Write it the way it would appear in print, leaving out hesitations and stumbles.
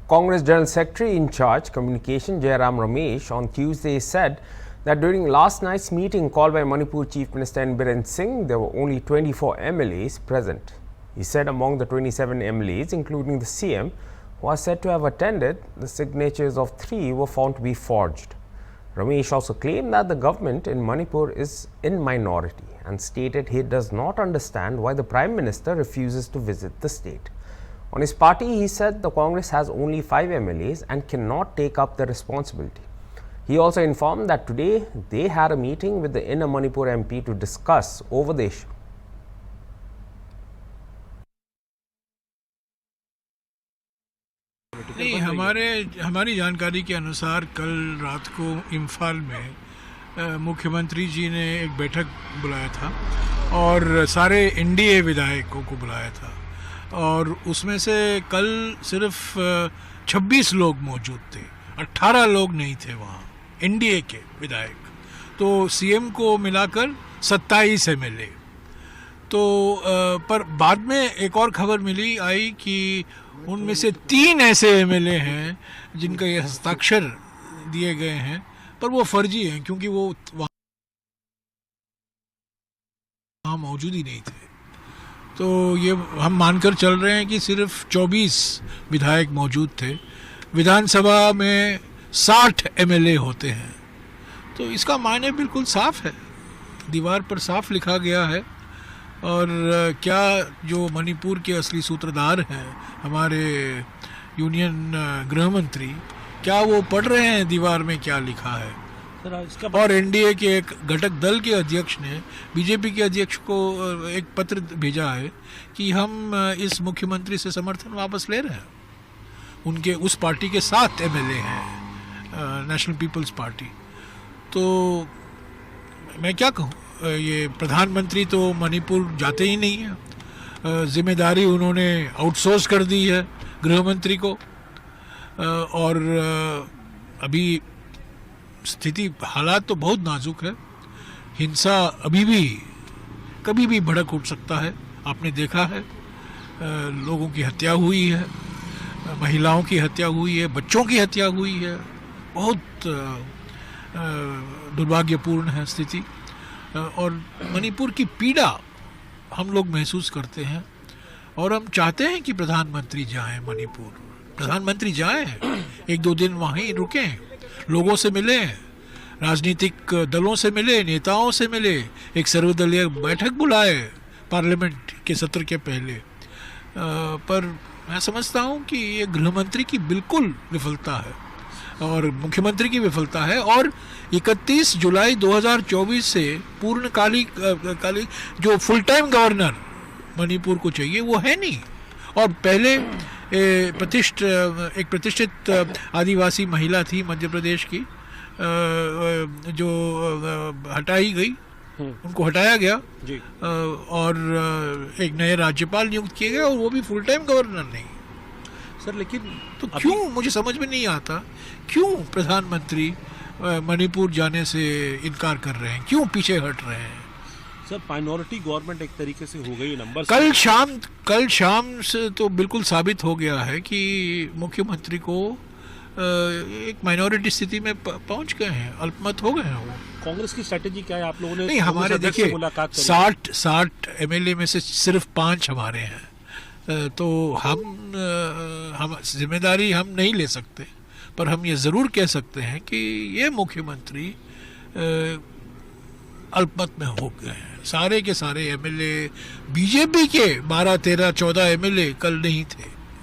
Congress General Secretary in charge, Communication, Jairam Ramesh, on Tuesday said that during last night's meeting called by Manipur Chief Minister N. Biren Singh, there were only 24 MLAs present. He said among the 27 MLAs, including the CM, who are said to have attended, the signatures of 3 were found to be forged. Ramesh also claimed that the government in Manipur is in minority and stated he does not understand why the Prime Minister refuses to visit the state. On his party, he said the Congress has only 5 MLAs and cannot take up the responsibility. He also informed that today they had a meeting with the Inner Manipur MP to discuss over the issue. नहीं, हमारी जानकारी के अनुसार कल रात को इम्फाल में मुख्यमंत्री जी ने एक बैठक बुलाया था और सारे एनडीए विधायकों को बुलाया था और उसमें से कल सिर्फ 26 लोग मौजूद थे, 18 लोग नहीं थे वहाँ एनडीए के विधायक, तो सीएम को मिलाकर 27 एमएलए। तो पर बाद में एक और खबर आई कि उनमें से 3 ऐसे एमएलए हैं जिनका ये हस्ताक्षर दिए गए हैं, पर वो फर्जी हैं क्योंकि वो वहाँ मौजूद ही नहीं थे। तो ये हम मानकर चल रहे हैं कि सिर्फ 24 विधायक मौजूद थे। विधानसभा में 60 एमएलए होते हैं, तो इसका मायने बिल्कुल साफ है, दीवार पर साफ लिखा गया है। और क्या जो मणिपुर के असली सूत्रधार हैं हमारे यूनियन गृह मंत्री, क्या वो पढ़ रहे हैं दीवार में क्या लिखा है? और एनडीए के एक घटक दल के अध्यक्ष ने बीजेपी के अध्यक्ष को एक पत्र भेजा है कि हम इस मुख्यमंत्री से समर्थन वापस ले रहे हैं। उनके उस पार्टी के 7 एमएलए हैं, नेशनल पीपल्स पार्टी। तो मैं क्या कहूँ, ये प्रधानमंत्री तो मणिपुर जाते ही नहीं है, जिम्मेदारी उन्होंने आउटसोर्स कर दी है गृह मंत्री को। और अभी स्थिति हालात तो बहुत नाजुक है, हिंसा अभी भी कभी भी भड़क उठ सकता है। आपने देखा है लोगों की हत्या हुई है, महिलाओं की हत्या हुई है, बच्चों की हत्या हुई है, बहुत दुर्भाग्यपूर्ण है स्थिति। और मणिपुर की पीड़ा हम लोग महसूस करते हैं और हम चाहते हैं कि प्रधानमंत्री जाएं मणिपुर, प्रधानमंत्री जाएं, 1-2 दिन वहीं रुकें, लोगों से मिलें, राजनीतिक दलों से मिले, नेताओं से मिले, एक सर्वदलीय बैठक बुलाए पार्लियामेंट के सत्र के पहले। पर मैं समझता हूं कि ये गृह मंत्री की बिल्कुल विफलता है और मुख्यमंत्री की विफलता है। और 31 जुलाई 2024 से पूर्णकालिक जो फुल टाइम गवर्नर मणिपुर को चाहिए वो है नहीं। और पहले एक प्रतिष्ठित आदिवासी महिला थी मध्य प्रदेश की, जो हटाई गई, उनको हटाया गया जी। और एक नए राज्यपाल नियुक्त किए गए और वो भी फुल टाइम गवर्नर नहीं। सर लेकिन तो क्यों, मुझे समझ में नहीं आता क्यों प्रधानमंत्री मणिपुर जाने से इनकार कर रहे हैं, क्यों पीछे हट रहे हैं? सर माइनॉरिटी गवर्नमेंट एक तरीके से हो गई नंबर। कल शाम से तो बिल्कुल साबित हो गया है कि मुख्यमंत्री को एक माइनॉरिटी स्थिति में पहुंच गए हैं, अल्पमत हो गए हैं वो। कांग्रेस की स्ट्रेटेजी क्या है? आप लोगों ने नहीं, हमारे देखिए 60 एमएलए में से सिर्फ 5 हमारे हैं, तो हम जिम्मेदारी हम नहीं ले सकते, पर हम ये ज़रूर कह सकते हैं कि ये मुख्यमंत्री अल्पमत में हो गए हैं। सारे के सारे एमएलए बीजेपी के 12, 13, 14 एमएलए कल नहीं थे।